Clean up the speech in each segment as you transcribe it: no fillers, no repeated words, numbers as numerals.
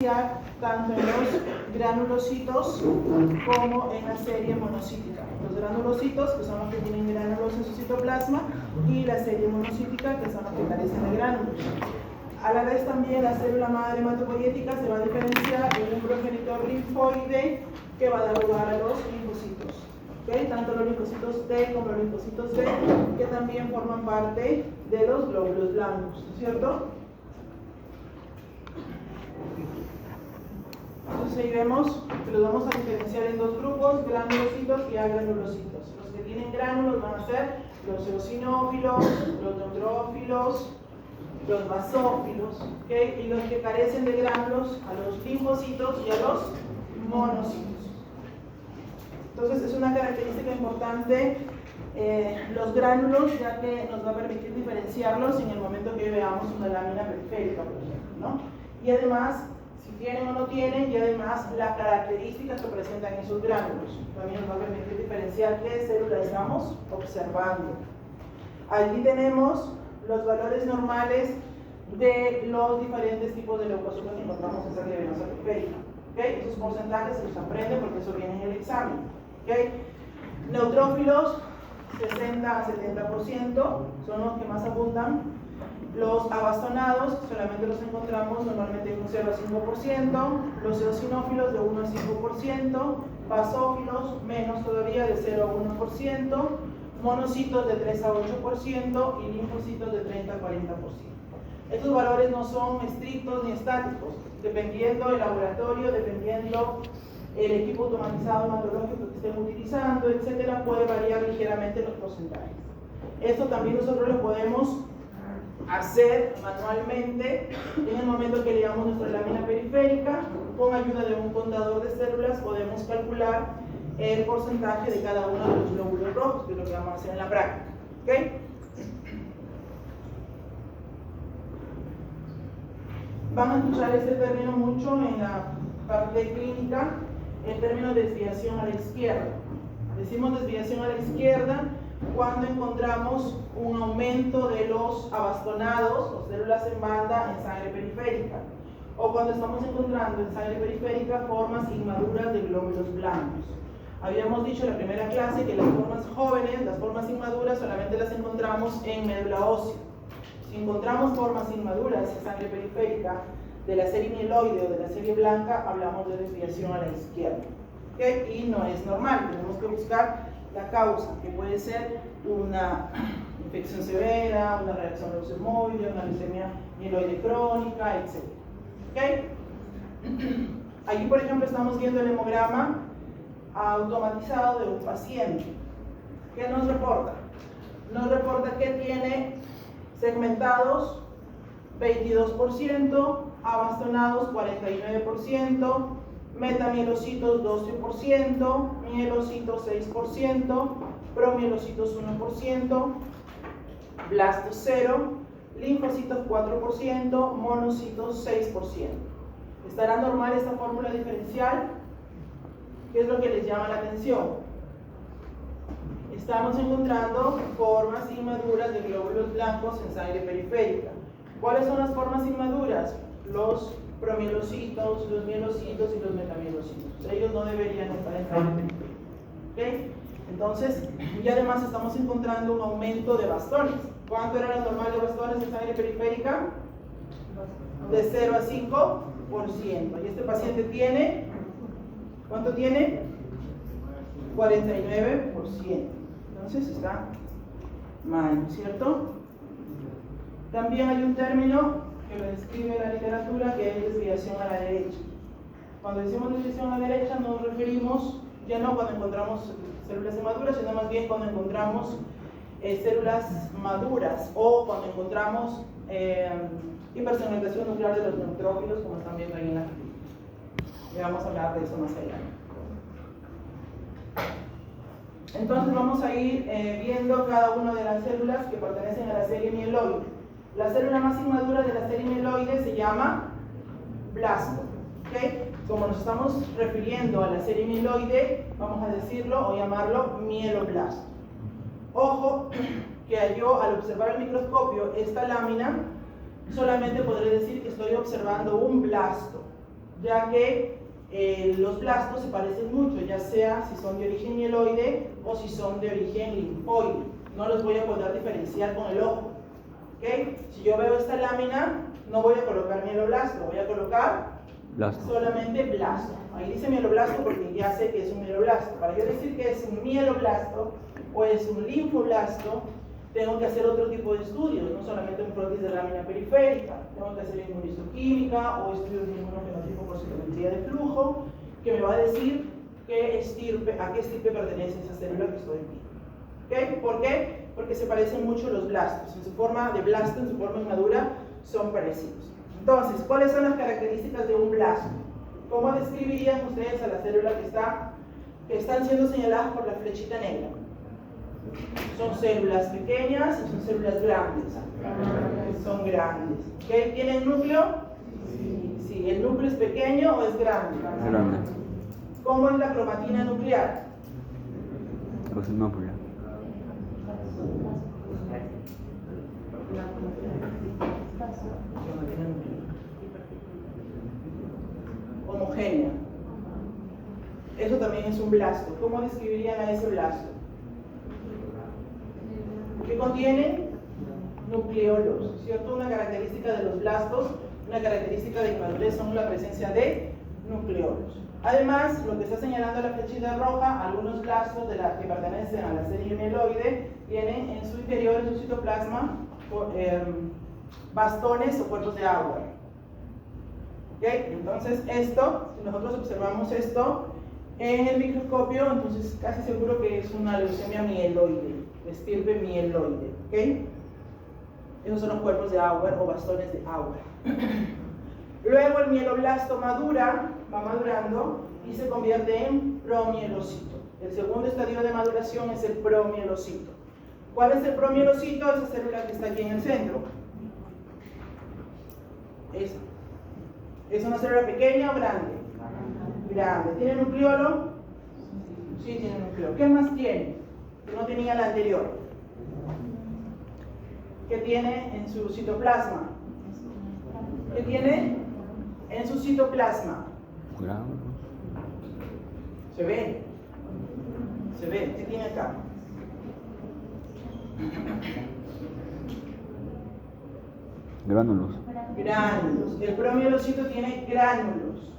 tanto en los granulocitos como en la serie monocítica. Los granulocitos, que son los que tienen gránulos en su citoplasma, y la serie monocítica, que son los que carecen de gránulos. A la vez también la célula madre hematopoyética se va a diferenciar en un progenitor linfoide que va a dar lugar a los linfocitos. ¿Okay? Tanto los linfocitos T como los linfocitos B, que también forman parte de los glóbulos blancos, ¿cierto? Entonces ahí vemos que los vamos a diferenciar en dos grupos, granulocitos y agranulocitos. Los que tienen gránulos van a ser los eosinófilos, los neutrófilos, los basófilos, ¿okay? Y los que carecen de gránulos, a los linfocitos y a los monocitos. Entonces es una característica importante los gránulos, ya que nos va a permitir diferenciarlos en el momento que veamos una lámina periférica, por ejemplo, ¿no? Y además, si tienen o no tienen, y además las características que presentan esos gránulos también nos va a permitir diferenciar qué célula estamos observando. Allí tenemos los valores normales de los diferentes tipos de leucocitos que encontramos en sangre venosa periférica. ¿Okay? Esos porcentajes se los aprenden porque eso viene en el examen. ¿Okay? Neutrófilos, 60 a 70% son los que más abundan. Los abastonados solamente los encontramos normalmente en un 0 a 5%, los eosinófilos de 1 a 5%, basófilos menos todavía de 0 a 1%, monocitos de 3 a 8% y linfocitos de 30 a 40%. Estos valores no son estrictos ni estáticos, dependiendo del laboratorio, dependiendo el equipo automatizado hematológico que estén utilizando, etcétera, puede variar ligeramente los porcentajes. Esto también nosotros lo podemos hacer manualmente en el momento que leamos nuestra lámina periférica. Con ayuda de un contador de células podemos calcular el porcentaje de cada uno de los glóbulos rojos, que es lo que vamos a hacer en la práctica. ¿Okay? Van a escuchar este término mucho en la parte clínica, el término desviación a la izquierda. Decimos desviación a la izquierda cuando encontramos un aumento de los abastonados o células en banda en sangre periférica, o cuando estamos encontrando en sangre periférica formas inmaduras de glóbulos blancos. Habíamos dicho en la primera clase que las formas jóvenes, las formas inmaduras, solamente las encontramos en médula ósea. Si encontramos formas inmaduras en sangre periférica de la serie mieloide o de la serie blanca, hablamos de desviación a la izquierda. ¿Okay? Y no es normal, tenemos que buscar la causa, que puede ser una infección severa, una reacción leucemoide, una leucemia mieloide crónica, etc. ¿Okay? Aquí, por ejemplo, estamos viendo el hemograma automatizado de un paciente. ¿Qué nos reporta? Nos reporta que tiene segmentados 22%, abastonados 49%, metamielocitos 12%, mielocitos 6%, promielocitos 1%, blastos 0, linfocitos 4%, monocitos 6%. ¿Estará normal esta fórmula diferencial? ¿Qué es lo que les llama la atención? Estamos encontrando formas inmaduras de glóbulos blancos en sangre periférica. ¿Cuáles son las formas inmaduras? Los promielocitos, los mielocitos y los metamielocitos. Ellos no deberían estar en sangre periférica. ¿Okay? Entonces, y además estamos encontrando un aumento de bastones. ¿Cuánto era lo normal de bastones en sangre periférica? De 0 a 5%. Y este paciente tiene, ¿cuánto tiene? 49%. Entonces está mal, ¿cierto? También hay un término que lo describe la literatura, que es desviación a la derecha. Cuando decimos desviación a la derecha nos referimos ya no cuando encontramos células inmaduras, sino más bien cuando encontramos células maduras o cuando encontramos hipersegmentación nuclear de los neutrófilos, como están viendo ahí en la película. Ya vamos a hablar de eso más adelante. Entonces vamos a ir viendo cada una de las células que pertenecen a la serie mieloide. La célula más inmadura de la serie mieloide se llama blasto. ¿Okay? Como nos estamos refiriendo a la serie mieloide, vamos a decirlo o llamarlo mieloblasto. Ojo que yo al observar el microscopio esta lámina solamente podré decir que estoy observando un blasto. ya que los blastos se parecen mucho, ya sea si son de origen mieloide o si son de origen linfoide. No los voy a poder diferenciar con el ojo. ¿Okay? Si yo veo esta lámina, no voy a colocar mieloblasto, voy a colocar solamente blasto. Ahí dice mieloblasto porque ya sé que es un mieloblasto. Para yo decir que es un mieloblasto o es un linfoblasto, tengo que hacer otro tipo de estudios, no solamente un prótesis de lámina periférica. Tengo que hacer inmunohistoquímica o estudios de inmunofenotipo por citometría de flujo, que me va a decir a qué estirpe pertenece esa célula que estoy viendo. ¿Okay? ¿Por qué? Porque se parecen mucho los blastos. En su forma de blasto, en su forma inmadura, son parecidos. Entonces, ¿cuáles son las características de un blasto? ¿Cómo describirían ustedes a la célula que están siendo señaladas por la flechita negra? Son células pequeñas y son células grandes. Son grandes. ¿Okay? ¿Tienen núcleo? Sí. ¿El núcleo es pequeño o es grande? Grande. ¿Cómo es la cromatina nuclear? Cosmópula. Homogénea. Eso también es un blasto. ¿Cómo describirían a ese blasto? ¿Qué contiene? Nucleolos, ¿cierto? Una característica de los blastos, una característica de inmadurez son la presencia de nucleolos. Además, lo que está señalando la flechita roja, algunos blastos que pertenecen a la serie mieloide tienen en su interior, en su citoplasma, bastones o cuerpos de agua. ¿Okay? Entonces esto, si nosotros observamos esto en el microscopio, entonces casi seguro que es una leucemia mieloide, estirpe mieloide. ¿Okay? Esos son los cuerpos de agua o bastones de agua. Luego el mieloblasto madura, va madurando y se convierte en promielocito. El segundo estadio de maduración es el promielocito. ¿Cuál es el promielocito? Esa célula que está aquí en el centro. Esa. ¿Es una célula pequeña o grande? Grande. ¿Tiene nucleolo? Sí, tiene nucleolo. ¿Qué más tiene? Que no tenía la anterior. ¿Qué tiene en su citoplasma? ¿Qué tiene en su citoplasma? ¿Se ve? ¿Se ve? ¿Qué tiene acá? Gránulos. Gránulos. El promielocito tiene gránulos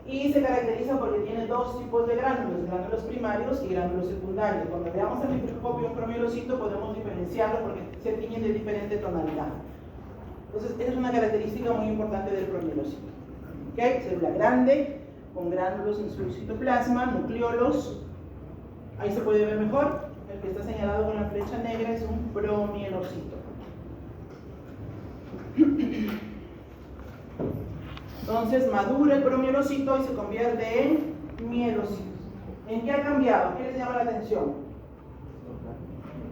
y se caracteriza porque tiene dos tipos de gránulos, gránulos primarios y gránulos secundarios. Cuando veamos el microscopio un promielocito podemos diferenciarlo porque se tiñen de diferente tonalidad. Entonces, esa es una característica muy importante del promielocito. ¿Okay? Célula grande, con gránulos en su citoplasma, nucleolos. Ahí se puede ver mejor. El que está señalado con la flecha negra es un promielocito. Entonces madura el promielocito y se convierte en mielocito. ¿En qué ha cambiado? ¿Qué les llama la atención?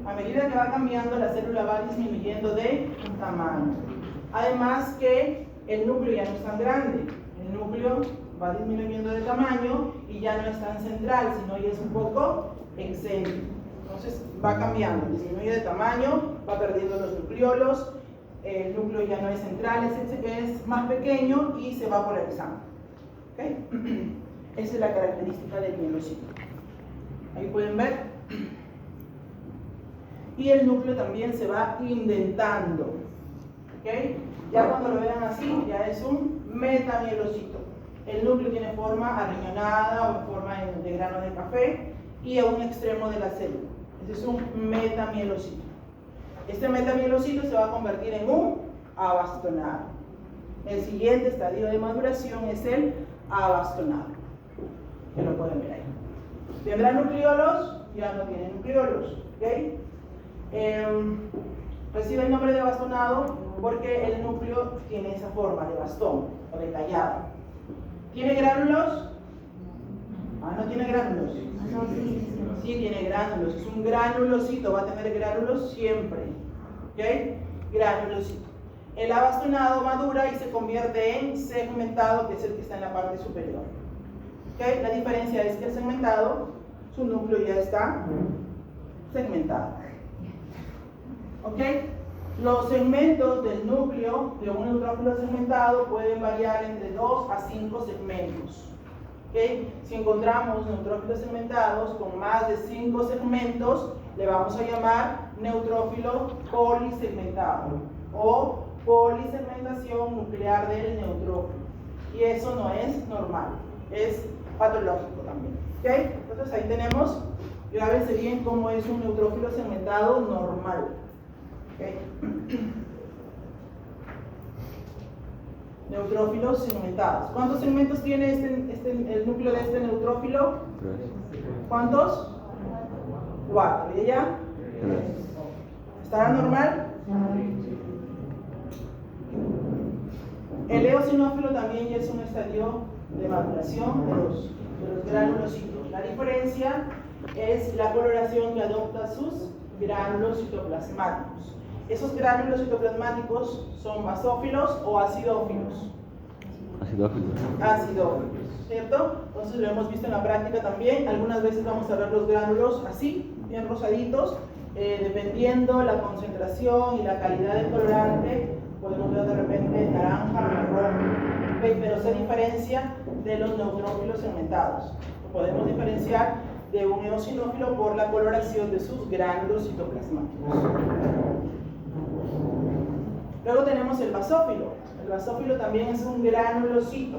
A medida que va cambiando, la célula va disminuyendo de tamaño. Además que el núcleo ya no es tan grande. El núcleo va disminuyendo de tamaño y ya no es tan central, sino ya es un poco excéntrico. Entonces va cambiando, disminuye de tamaño, va perdiendo los nucleolos. El núcleo ya no es central, es más pequeño y se va polarizando. ¿Okay? Esa es la característica del mielocito. Ahí pueden ver. Y el núcleo también se va indentando. ¿Okay? Ya cuando lo vean así, ya es un metamielocito. El núcleo tiene forma arriñonada o en forma de grano de café y a un extremo de la célula. Ese es un metamielocito. Este metamielocito se va a convertir en un abastonado. El siguiente estadio de maduración es el abastonado. Que lo pueden ver ahí. ¿Tendrá nucleolos? Ya no tiene nucleolos. ¿Okay? Recibe el nombre de abastonado porque el núcleo tiene esa forma de bastón o de callado. ¿Tiene gránulos? ¿No tiene gránulos? Sí tiene gránulos, es un granulocito, va a tener gránulos siempre. ¿Ok? Granulocito. El abastonado madura y se convierte en segmentado, que es el que está en la parte superior. ¿Ok? La diferencia es que el segmentado, su núcleo ya está segmentado. ¿Ok? Los segmentos del núcleo de un neutrófilo segmentado pueden variar entre 2 a 5 segmentos. ¿Okay? Si encontramos neutrófilos segmentados con más de 5 segmentos, le vamos a llamar neutrófilo polisegmentado o polisegmentación nuclear del neutrófilo. Y eso no es normal, es patológico también. ¿Okay? Entonces ahí tenemos, grábense bien cómo es un neutrófilo segmentado normal. ¿Okay? Neutrófilos segmentados. ¿Cuántos segmentos tiene el núcleo de este neutrófilo? 3. ¿Cuántos? 4. ¿Y ella? 3. ¿Estará normal? El eosinófilo también ya es un estadio de maduración de los granulocitos. La diferencia es la coloración que adopta sus gránulos citoplasmáticos. Esos gránulos citoplasmáticos son basófilos o acidófilos. Acidófilos. Acidófilos, ¿cierto? Entonces lo hemos visto en la práctica también. Algunas veces vamos a ver los gránulos así, bien rosaditos. Dependiendo la concentración y la calidad del colorante, podemos ver de repente naranja, marrón, ¿okay? Pero se diferencia de los neutrófilos segmentados. Podemos diferenciar de un eosinófilo por la coloración de sus gránulos citoplasmáticos. Luego tenemos el basófilo. El basófilo también es un granulocito.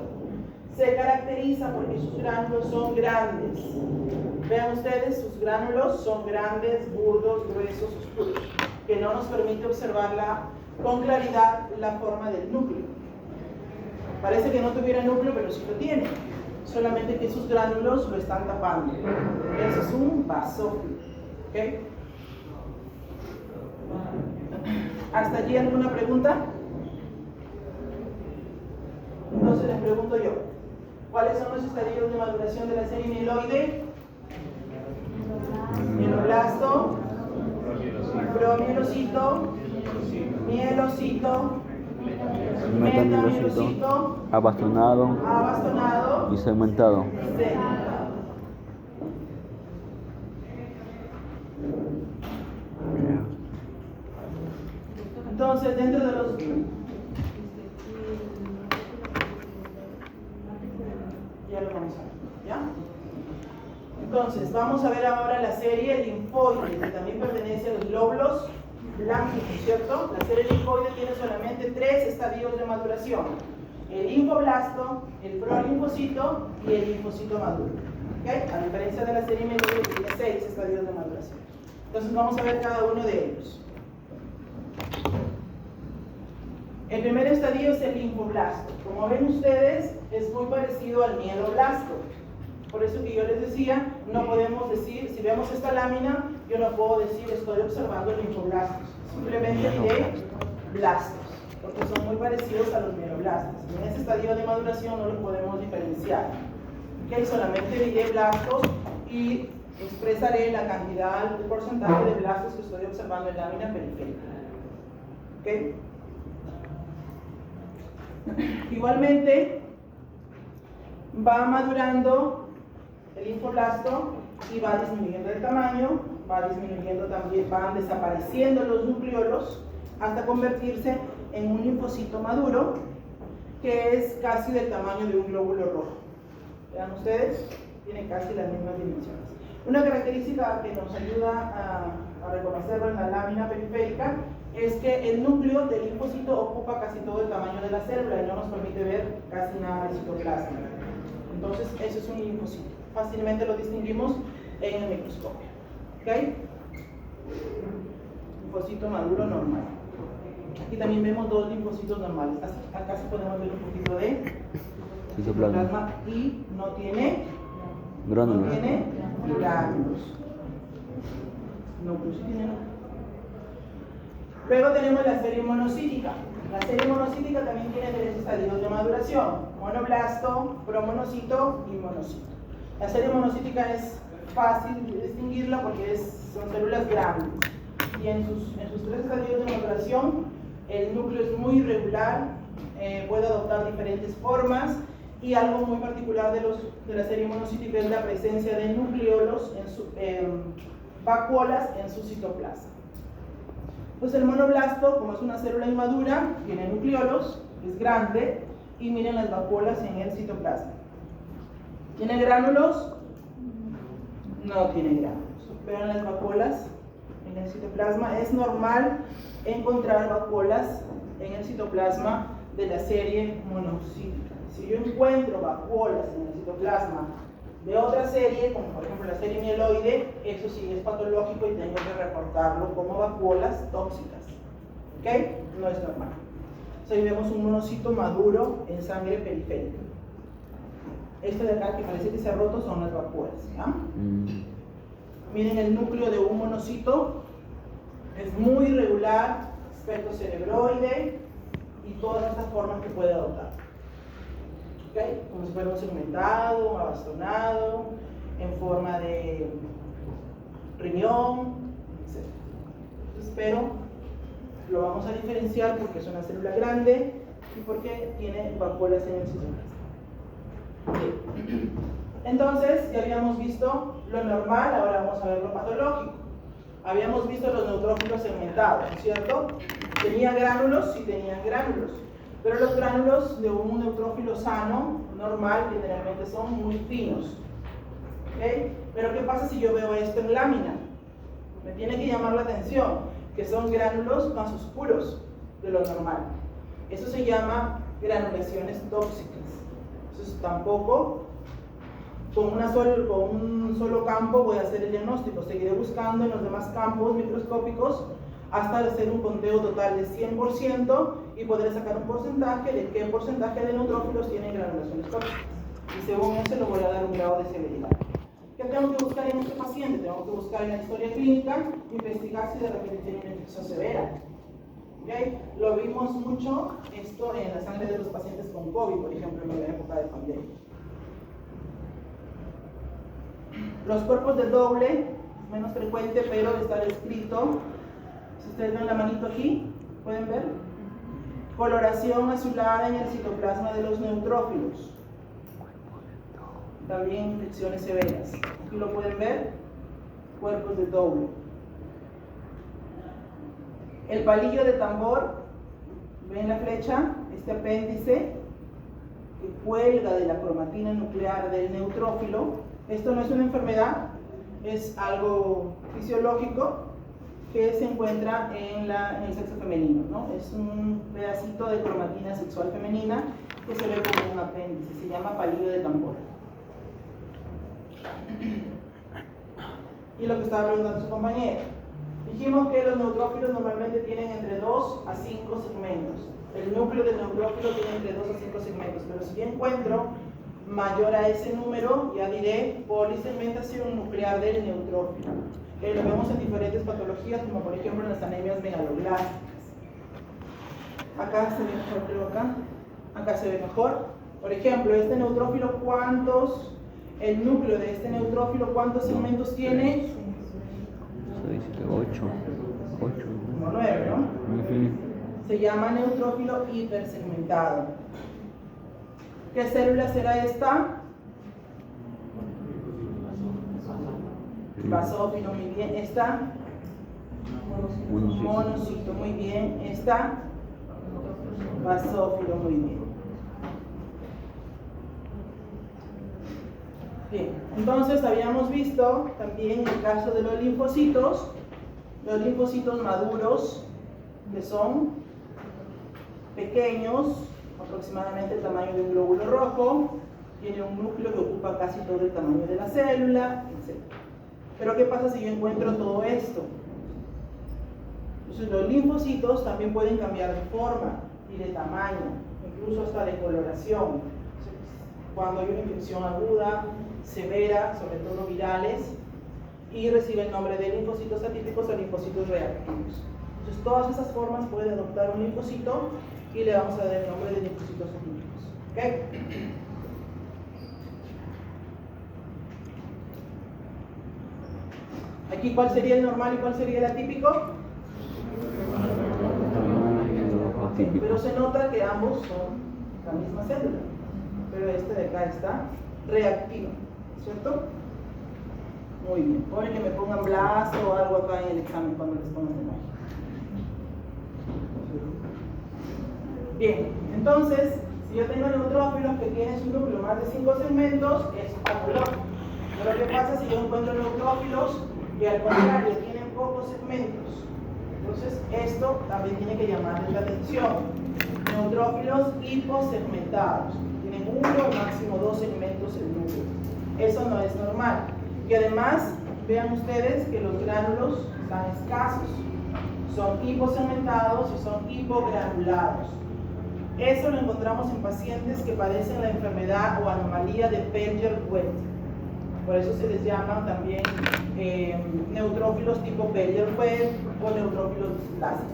Se caracteriza porque sus gránulos son grandes. Vean ustedes, sus gránulos son grandes, burdos, gruesos, oscuros, que no nos permite observarla con claridad la forma del núcleo. Parece que no tuviera núcleo, pero sí lo tiene. Solamente que sus gránulos lo están tapando. Eso es un basófilo. ¿Okay? ¿Hasta allí alguna pregunta? Entonces les pregunto yo, ¿cuáles son los estadios de maduración de la serie mieloide? Mieloblasto, promielocito, mielocito, metamielocito, abastonado y y segmentado. Entonces, dentro de los... Ya lo vamos a ver, ¿ya? Entonces, vamos a ver ahora la serie linfoide, que también pertenece a los glóbulos blancos, ¿cierto? La serie linfoide tiene solamente 3 estadios de maduración: el linfoblasto, el prolinfocito y el linfocito maduro. ¿Okay? A diferencia de la serie mieloide, que tiene 6 estadios de maduración. Entonces, vamos a ver cada uno de ellos. El primer estadio es el linfoblasto. Como ven ustedes, es muy parecido al mieloblasto. Por eso que yo les decía, no podemos decir, si vemos esta lámina, yo no puedo decir estoy observando linfoblastos. Simplemente diré blastos, porque son muy parecidos a los mieloblastos. En este estadio de maduración no los podemos diferenciar. ¿Okay? Solamente diré blastos y expresaré la cantidad, el porcentaje de blastos que estoy observando en lámina periférica. ¿Okay? Igualmente va madurando el linfoblasto y va disminuyendo de tamaño, va disminuyendo también, van desapareciendo los nucleolos hasta convertirse en un linfocito maduro que es casi del tamaño de un glóbulo rojo. Vean ustedes, tiene casi las mismas dimensiones. Una característica que nos ayuda a reconocerlo en la lámina periférica es que el núcleo del linfocito ocupa casi todo el tamaño de la célula y no nos permite ver casi nada de citoplasma. Entonces, eso es un linfocito. Fácilmente lo distinguimos en el microscopio. ¿Okay? Linfocito maduro normal. Aquí también vemos 2 linfocitos normales. Acá sí podemos ver un poquito de citoplasma y no tiene gránulos. No tiene gránulos. Núcleos sí tiene núcleos. Luego tenemos la serie monocítica. La serie monocítica también tiene 3 estadios de maduración: monoblasto, promonocito y monocito. La serie monocítica es fácil de distinguirla porque son células grandes. Y en sus 3 estadios de maduración, el núcleo es muy irregular, puede adoptar diferentes formas, y algo muy particular de la serie monocítica es la presencia de nucleolos, vacuolas en su citoplasma. Pues el monoblasto, como es una célula inmadura, tiene nucleolos, es grande, y miren las vacuolas en el citoplasma. ¿Tiene gránulos? No tiene gránulos. Vean las vacuolas en el citoplasma. Es normal encontrar vacuolas en el citoplasma de la serie monocítica. Si yo encuentro vacuolas en el citoplasma de otra serie, como por ejemplo la serie mieloide, eso sí es patológico y tengo que reportarlo como vacuolas tóxicas. ¿Ok? No es normal. Entonces ahí vemos un monocito maduro en sangre periférica. Esto de acá que parece que se ha roto son las vacuolas. ¿Ya? Miren el núcleo de un monocito. Es muy irregular, aspecto cerebroide y todas estas formas que puede adoptar. ¿Okay? Como si fuera un segmentado, abastonado, en forma de riñón, etc. Entonces, pero lo vamos a diferenciar porque es una célula grande y porque tiene vacuolas en el citoplasma. Bien. Entonces, ya habíamos visto lo normal, ahora vamos a ver lo patológico. Habíamos visto los neutrófilos segmentados, ¿cierto? ¿Tenía gránulos? Sí, tenían gránulos. Pero los gránulos de un neutrófilo sano, normal, generalmente son muy finos. ¿Okay? Pero ¿qué pasa si yo veo esto en lámina? Me tiene que llamar la atención, que son gránulos más oscuros de lo normal. Eso se llama granulaciones tóxicas. Entonces tampoco con un solo campo voy a hacer el diagnóstico. Seguiré buscando en los demás campos microscópicos hasta hacer un conteo total de 100% y poder sacar un porcentaje de qué porcentaje de neutrófilos tienen granulaciones tóxicas. Y según eso le voy a dar un grado de severidad. ¿Qué tengo que buscar en este paciente? Tengo que buscar en la historia clínica, investigar si de repente tiene una infección severa. ¿Okay? Lo vimos mucho esto en la sangre de los pacientes con COVID, por ejemplo, en la época de pandemia. Los cuerpos de doble, es menos frecuente, pero está descrito. Si ustedes ven la manito aquí, ¿pueden ver? Coloración azulada en el citoplasma de los neutrófilos. También infecciones severas. Aquí lo pueden ver, cuerpos de doble. El palillo de tambor, ven la flecha, este apéndice que cuelga de la cromatina nuclear del neutrófilo. Esto no es una enfermedad, es algo fisiológico que se encuentra en el sexo femenino, ¿no? Es un pedacito de cromatina sexual femenina que se ve como un apéndice, se llama palillo de tambor. Y lo que estaba preguntando su compañera, dijimos que los neutrófilos normalmente tienen entre 2 a 5 segmentos. El núcleo del neutrófilo tiene entre 2 a 5 segmentos, pero si yo encuentro mayor a ese número, ya diré polisegmentación nuclear del neutrófilo. Lo vemos en diferentes patologías, como por ejemplo en las anemias megaloblásticas. Acá se ve mejor, creo acá se ve mejor. Por ejemplo, este neutrófilo, el núcleo de este neutrófilo, ¿cuántos segmentos tiene? 6, 8. Como 9, ¿no? Se llama neutrófilo hipersegmentado. ¿Qué célula será esta? Basófilo, muy bien. Esta, monocito, muy bien. Esta, basófilo, muy bien. Bien, entonces habíamos visto también el caso de los linfocitos maduros, que son pequeños, aproximadamente el tamaño de un glóbulo rojo, tiene un núcleo que ocupa casi todo el tamaño de la célula, etc. Pero ¿qué pasa si yo encuentro todo esto? Entonces los linfocitos también pueden cambiar de forma y de tamaño, incluso hasta de coloración. Cuando hay una infección aguda, severa, sobre todo virales, y recibe el nombre de linfocitos atípicos o linfocitos reactivos. Entonces todas esas formas puede adoptar un linfocito y le vamos a dar el nombre de linfocitos atípicos. ¿Okay? Aquí, ¿cuál sería el normal y cuál sería el atípico? Pero se nota que ambos son la misma célula, pero este de acá está reactivo, ¿cierto? Muy bien. Pueden que me pongan blasto o algo acá en el examen cuando les pongan la imagen. Bien, entonces, si yo tengo neutrófilos que tienen su núcleo más de 5 segmentos, es patológico. Pero ¿qué pasa si yo encuentro neutrófilos que al contrario tienen pocos segmentos? Entonces, esto también tiene que llamarles la atención. Neutrófilos hiposegmentados. Tienen uno o máximo 2 segmentos el núcleo. Eso no es normal. Y además, vean ustedes que los gránulos están escasos. Son hiposegmentados y son hipogranulados. Eso lo encontramos en pacientes que padecen la enfermedad o anomalía de Pellier-Wet. Por eso se les llaman también neutrófilos tipo Pellier-Wet o neutrófilos displásicos.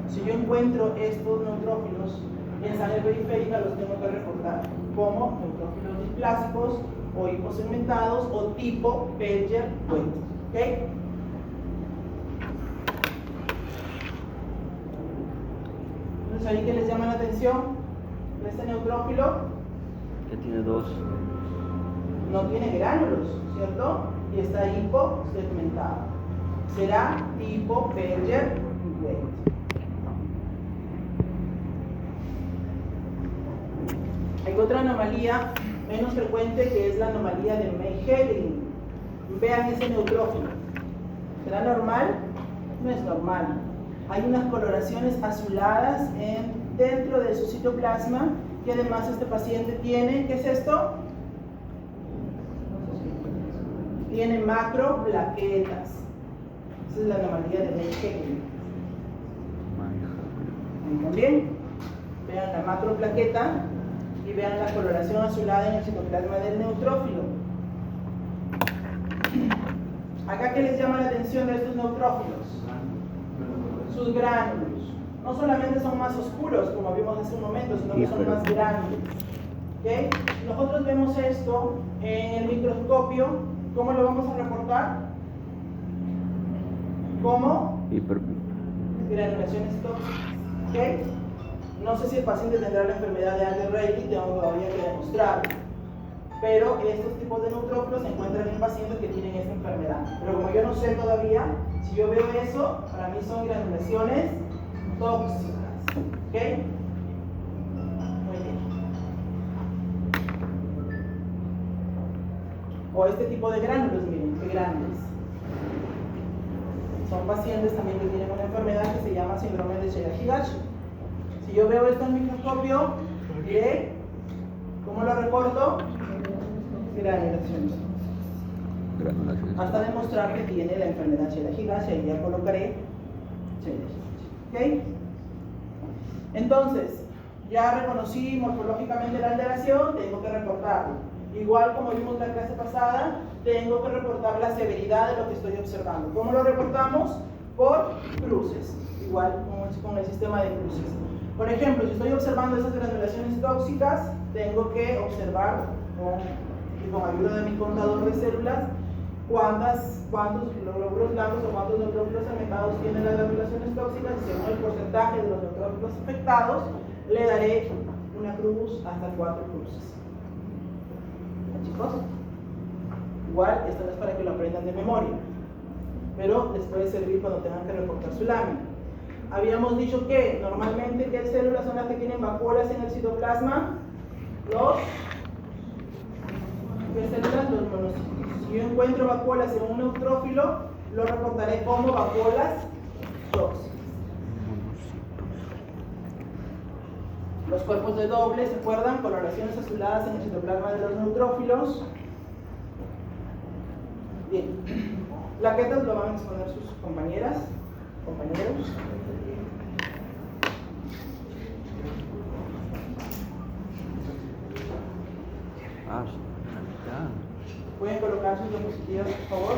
Si yo encuentro estos neutrófilos en sangre periférica, los tengo que reportar como neutrófilos displásicos o hiposegmentados o tipo Pellier-Wet. ¿Okay? Entonces, ahí que les llama la atención, este neutrófilo Ya tiene 2. no tiene gránulos, ¿cierto? Y está hiposegmentado. Será tipo Pellier-Wet. Hay otra anomalía menos frecuente que es la anomalía de May-Hedlin. Vean ese neutrófilo. ¿Será normal? No es normal. Hay unas coloraciones azuladas dentro de su citoplasma y además este paciente tiene, ¿qué es esto? Tiene macroplaquetas. Esa es la anomalía de May-Hedlin. ¿Bien? Vean la macroplaqueta y vean la coloración azulada en el citoplasma del neutrófilo. Acá, ¿qué les llama la atención de estos neutrófilos? Sus gránulos. No solamente son más oscuros, como vimos hace un momento, sino que son más grandes. ¿Okay? Nosotros vemos esto en el microscopio. ¿Cómo lo vamos a reportar? ¿Cómo? Granulaciones tóxicas. ¿Okay? No sé si el paciente tendrá la enfermedad de Alder-Rayleigh, tengo todavía que demostrarlo. Pero estos tipos de neutrófilos se encuentran en pacientes que tienen esta enfermedad. Pero como yo no sé todavía, si yo veo eso, para mí son granulaciones tóxicas. ¿Ok? Muy bien. O este tipo de gránulos, miren, qué grandes. Son pacientes también que tienen una enfermedad que se llama síndrome de Shirahigashi. Si yo veo esto en microscopio, diré, ¿cómo lo reporto? Granulaciones. Hasta demostrar que tiene la enfermedad Shirahigashi, y ya colocaré Shirahigashi. ¿Ok? Entonces, ya reconocí morfológicamente la alteración, tengo que reportarlo. Igual como vimos la clase pasada, tengo que reportar la severidad de lo que estoy observando. ¿Cómo lo reportamos? Por cruces, igual con el sistema de cruces. Por ejemplo, si estoy observando esas granulaciones tóxicas, tengo que observar con ayuda de mi contador de células cuántos glóbulos blancos o cuántos neutrófilos fermentados tienen las granulaciones tóxicas, y según el porcentaje de los neutrófilos afectados, le daré una cruz hasta 4 cruces. Chicos, igual esto no es para que lo aprendan de memoria, pero les puede servir cuando tengan que reportar su lámina. Habíamos dicho que normalmente, ¿qué células son las que tienen vacuolas en el citoplasma? ¿Qué células? Los monocitos. Si yo encuentro vacuolas en un neutrófilo, lo reportaré como vacuolas tóxicas. Los cuerpos de doble, ¿se acuerdan? Coloraciones azuladas en el citoplasma de los neutrófilos. Bien. Plaquetas lo van a exponer sus compañeras, compañeros. Pueden colocar sus diapositivas, por favor.